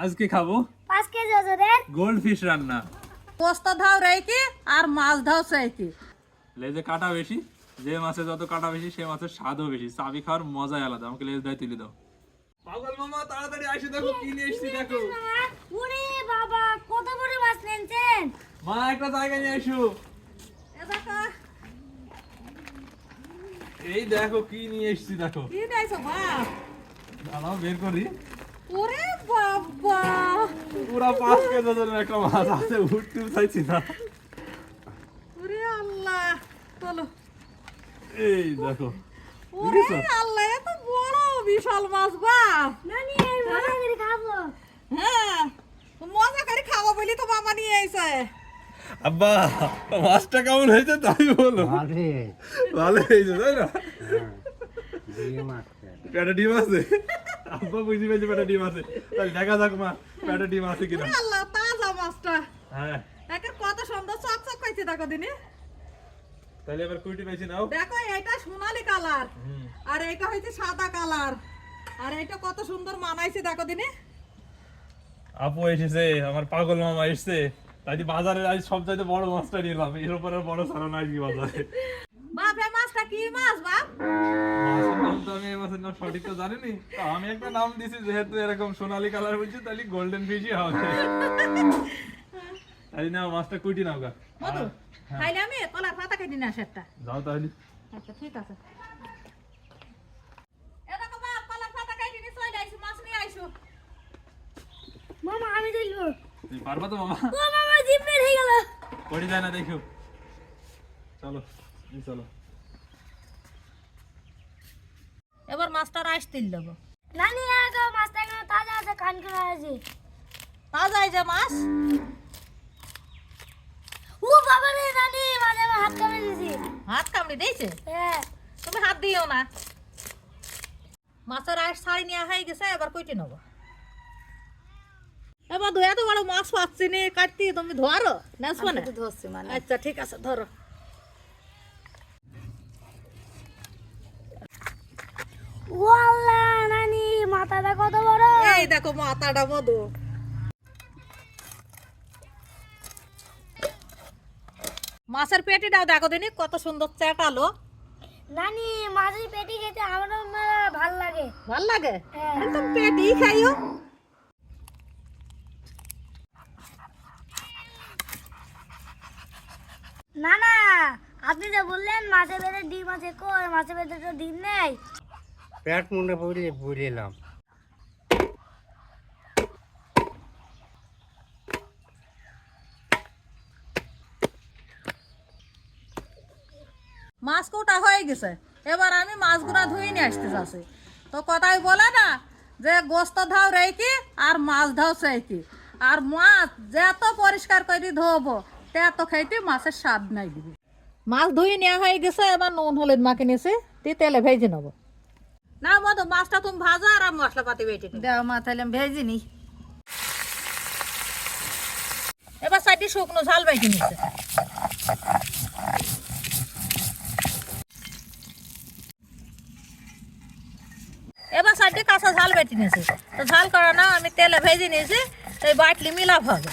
আজকে খাবো 5 কেজি ওজনের গোল্ড ফিশ রান্না। পোস্ত ধাও রেখে আর মাছ ধাও সেইকি। লেজে কাটা বেশি, যে মাছে যত কাটা বেশি সে মাছের স্বাদও বেশি, চাবি খাওয়ার মজাই আলাদা। আমাকে লেজ দাই তুলে দাও। পাগল মামা তাড়াতাড়ি আসে, দেখো কি নিয়ে এসেছি দেখো। ওরে বাবা কত বড় মাছ নিয়েছেন। মা একটা জায়গা নিয়ে আসো। এই দেখো কি নিয়ে এসেছি দেখো। কি দেইছো বাপ? দাঁড়াও বের করি। ওরে বাবা, পুরা 5 কেজি ওজনের একটা মাছ আছে, উঠতে চাইছি না। ওরে আল্লাহ, চলো। এই দেখো ওরে আল্লাহ, এত বড় বিশাল মাছ বাপ। নানি এই মজা করে খাবো। হ্যাঁ, মজা করে খাবো বলি তো মামা নিয়ে আইছে। আব্বা মাছটা কেমন হয়েছে তাই বলো। ভালো হয়েছে তাই না? পেটে ডিম আছে। আব্বা বুঝি পেয়েছে পেটে ডিম আছে। তাহলে দেখা যাক মা পেটে ডিম আছে কিনা। ওরে আল্লাহ, তাজা মাছটা। হ্যাঁ একের কত সুন্দর চকচক পাইছে দেখো দিনে। তাহলে এবার কুইটি পেয়েছি নাও। দেখো এটা সোনালী কালার আর এটা হচ্ছে সাদা কালার, আর এটা কত সুন্দর মানাইছে দেখো দিনে। আপু এসেছে, আমার পাগল মামা এসেছে, তাই বাজারে আজ সবচাইতে বড় মাছটা নিলাম। এর উপরে বড় ছাড়া নাই কি বাজারে। বাপ, এই মাছটা কি মাছ বাপ? মাছের নাম তো আমি এই মাছের নাম সঠিক তো জানিনি, তো আমি একটা নাম দিছি, যেহেতু এরকম সোনালী কালার বলছি তাহলে গোল্ডেন ফিশই হবে। তাই নাও মাছটা কুইটি নাও গা। মধু, খাইলে আমি কলার পাতা কেটে নিয়ে আসি একটা। যাও তাহলে। আচ্ছা ঠিক আছে। এ দেখো বাপ, কলার পাতা কেটে নিয়ে চলে আইছি, মাছ নিয়ে আইছো। মামা আমি দিলবো। তুমি পারবা তো মামা? ও মামা জিভ বের হয়ে গেল। পড়ে যায় না দেখো। চলো চলো। এবার মাছটা রাইস তেল দেবো। নানি আগো মাছটা এখনো তাজা আছে, কান করে আছে। তাজা এই যে মাছ। ও বাবা রে নানি, মানে আমার হাত কামড়ে দিয়েছি। হাত কামড়ে দিয়েছে? হ্যাঁ তুমি হাত দিও না। মাছের রাইস ছাড়ি নেওয়া হয়ে গেছে, এবার কইটে নেবো। এবার ধোয়া তো বড় মাছ পাচ্ছি নি কাটতে, তুমি ধরো নেসবো না? ধরছি মানে। আচ্ছা ঠিক আছে, ধরো। ও আল্লাহ নানি, মাথাটা কত বড়। এই দেখো মাথাটা মধু। মাছের পেটিটাও দেখো দিনি কত সুন্দর চেটালো। নানি মাছের পেটি খেতে আমারও ভাল লাগে। ভাল লাগে? হ্যাঁ। একদম পেটি খাইও। না না, আপনি যে বললেন মাছের পেটে ডিম আছে, কই মাছের পেটে তো ডিম নেই। পেট মনে বুঝলাম। মাছ কোটা হয়ে গেছে, এবার আমি মাছগুলা ধুয়ে নিয়ে আসতে যাচ্ছি। তো কথাই বলে না যে গোস্ত ধাও রেখি আর মাছ ধাও সেইকি। আর মাছ যত পরিষ্কার করে ধোবো তত খাইতে মাছের স্বাদ নাই দিবি। মাছ ধুয়ে নেওয়া হয়ে গেছে, এবার নুন হলুদ মাখে নিয়েছি, দিয়ে তেলে ভেজে নেবো। না মধু, মাছটা তুমি ভাজা আর আমি মশলাপাতি বেটে নিই। দাও মা, তাহলে আমি ভেজে নিই। এবার সাইডে শুকনো ঝাল বেটে নিচ্ছে। এবার সাইডে কাঁচা ঝাল বেটে নিয়েছি, তো ঝাল করা না আমি তেলে ভেজে নিয়েছি, তো এই বাটলি মিলাপ হবে।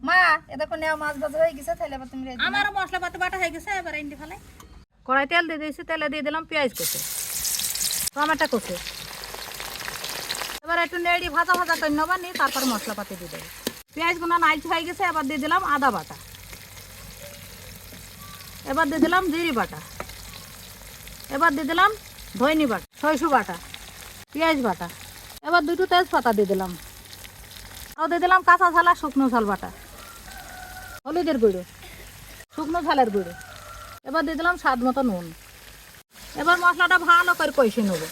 মা এ দেখো নেওয়া মাছ ভাজা হয়ে গেছে, তাহলে এবার তুমি আমারও মশলাপাতি বাটা হয়ে গেছে, এবার ইন্ডি ফেলে কড়াই তেল দিয়ে দিয়েছি, তেলে দিয়ে দিলাম পেঁয়াজ কুচি, টমেটো কুচি। এবার একটু নেড়ি ভাজা ভাজা করে নেবা নিয়ে তারপর মশলাপাতি দিয়ে দেবো। পেঁয়াজগুলো নাইচ হয়ে গেছে, এবার দিয়ে দিলাম আদা বাটা, এবার দিয়ে দিলাম জিরি বাটা, এবার দিয়ে দিলাম ধইনি বাটা, সরষে বাটা, পেঁয়াজ বাটা, এবার দুটো তেজপাতা দিয়ে দিলাম, আর দিয়ে দিলাম কাঁচা ঝাল আর শুকনো ঝাল বাটা, হলুদের গুঁড়ো, শুকনো ঝালের গুঁড়ো, এবার দিয়ে দিলাম স্বাদ মতো নুন। এবার মশলাটা ভালো করে কষে নেবো।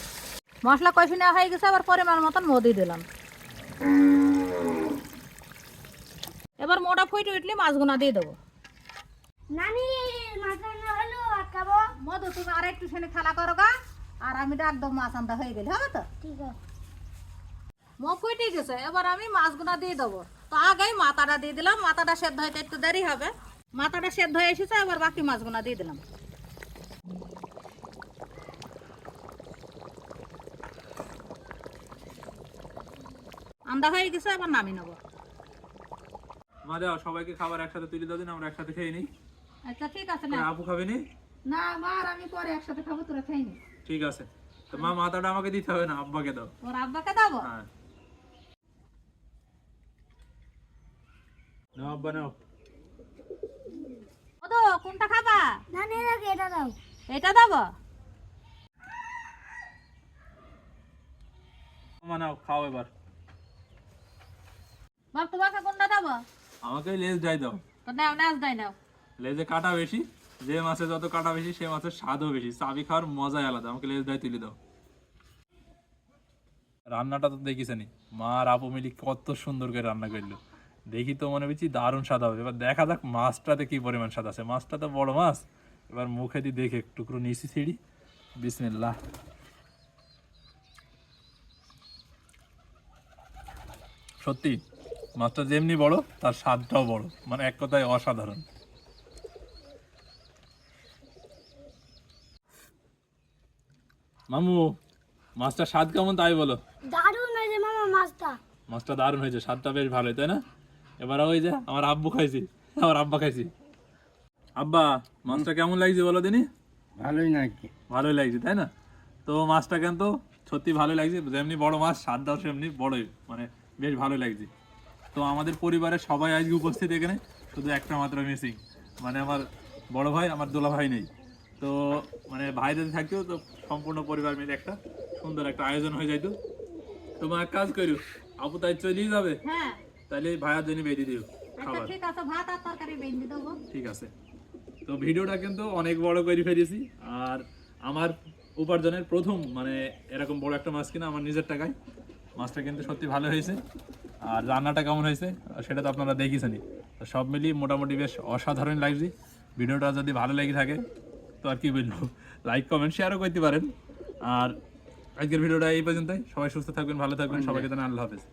মশলা কষে নেওয়া হয়ে গেছে, এবার পরিমাণ মতন মধু দিলাম। এবার মোটা ফুটে উঠলে মাছগুনা দিয়ে দেবো। নানি মাছ রান্না হলো, আটকাবো। মধু তুমি আর একটু সেনে খেলা করো গা, আর আমি ডাক দেবো মাছ আনতে হয়ে গেলে হবে তো। ঠিক আছে। মো ফুটে গেছে, এবার আমি মাছগুনা দিয়ে দেবো। তো আগেই মাথাটা দিয়ে দিলাম, মাথাটা সেদ্ধ হইতে একটু দেরি হবে। মাথাটা সেদ্ধ হয়ে এসেছে, এবার বাকি মাছগুনা দিয়ে দিলাম। আন্দা হয়ে গেছে, এবার নামিয়ে নেবো। মা দাও সবাইকে খাবার একসাথে তুলে দাও দিন, আমরা একসাথে খেয়ে নিই। আচ্ছা ঠিক আছে না। আপু খাবে নি? না মা আর আমি পরে একসাথে খাবো, তোরা খাই নি। ঠিক আছে, তো মা মাথাটা আমাকে দিতে হবে না, আব্বাকে দাও। ওর আব্বাকে দেবো? হ্যাঁ নাও আব্বা নাও। ও তো কোনটা খাবা? না নিয়ে রাখি, এটা দাও। এটা দেবো? মা নাও খাও এবার। বাপ তোমাকে কোনটা দেবো? আমাকে লেজ ডাই দাও। তো নাও, নাচ দেয় নাও। লেজে কাটা বেশি, যে মাছে যত কাটা বেশি সে মাছের স্বাদও বেশি, চাবি খাওয়ার মজাই আলাদা। আমাকে লেজ ডাই তুলে দাও। রান্নাটা তো দেখিসনি, মা আর আপু মিলি কত সুন্দর করে রান্না করলো, দেখি তো মনে হচ্ছে দারুণ স্বাদ হবে। এবার দেখা যাক মাছটাতে কি পরিমাণ স্বাদ আছে। মাছটা তো বড় মাছ, এবার মুখে দিয়ে দেখে একটু টুকরো নিচি ছিঁড়ি। বিসমিল্লাহ। সত্যি মাছটা যেমনি বড় তার স্বাদটাও বড়, মানে এক কথায় অসাধারণ। মামু মাছটা স্বাদ কেমন তাই বলো? দারুণ হয়েছে মামা মাছটা। মাছটা দারুণ হয়েছে, স্বাদটা বেশ ভালোই, তাই না? এবার ওই যে আমার আব্বু খাইছি, আমার আব্বা খাইছি। আব্বা মাছটা কেমন লাগছে বলো দিনি? ভালোই নাকি? ভালোই লাগছে তাই না? তো মাছটা কিন্তু সত্যি ভালোই লাগছে, যেমনি বড় মাছ স্বাদটাও সেমনি বড়ই, মানে বেশ ভালোই লাগছে। তো আমাদের পরিবারের সবাই আজকে উপস্থিত এখানে, শুধু একটা মাত্র মিসিং, মানে আমার বড় ভাই, আমার দোলা ভাই নেই। তো মানে ভাই যদি থাকতেও তো সম্পূর্ণ পরিবার মিলে একটা সুন্দর একটা আয়োজন হয়ে যাইতো। তোমার এক কাজ করু, আপু তাই চলেই যাবে, হ্যাঁ তাহলে ভাইয়ার জন্য বেঁধে দিও আচ্ছা খাবার। ঠিক আছে, ভাত আর তরকারি বেঁধে দেবো। ঠিক আছে। তো ভিডিওটা কিন্তু অনেক বড় করে ফেলেছি, আর আমার উপার্জনের প্রথম মানে এরকম বড় একটা মাছ কিনা আমার নিজের টাকায়। মাছটা কিন্তু সত্যি ভালো হয়েছে, আর রান্নাটা কেমন হয়েছে সেটা তো আপনারা দেখেছেনই। তো সব মিলিয়ে মোটামুটি বেশ অসাধারণ লাগছে। ভিডিওটা যদি ভালো লেগে থাকে তো আর কি বলবো, লাইক কমেন্ট শেয়ারও করতে পারেন। আর আজকের ভিডিওটা এই পর্যন্তই। সবাই সুস্থ থাকবেন, ভালো থাকবেন, সবাইকে জানাই আল্লাহ হাফেজ।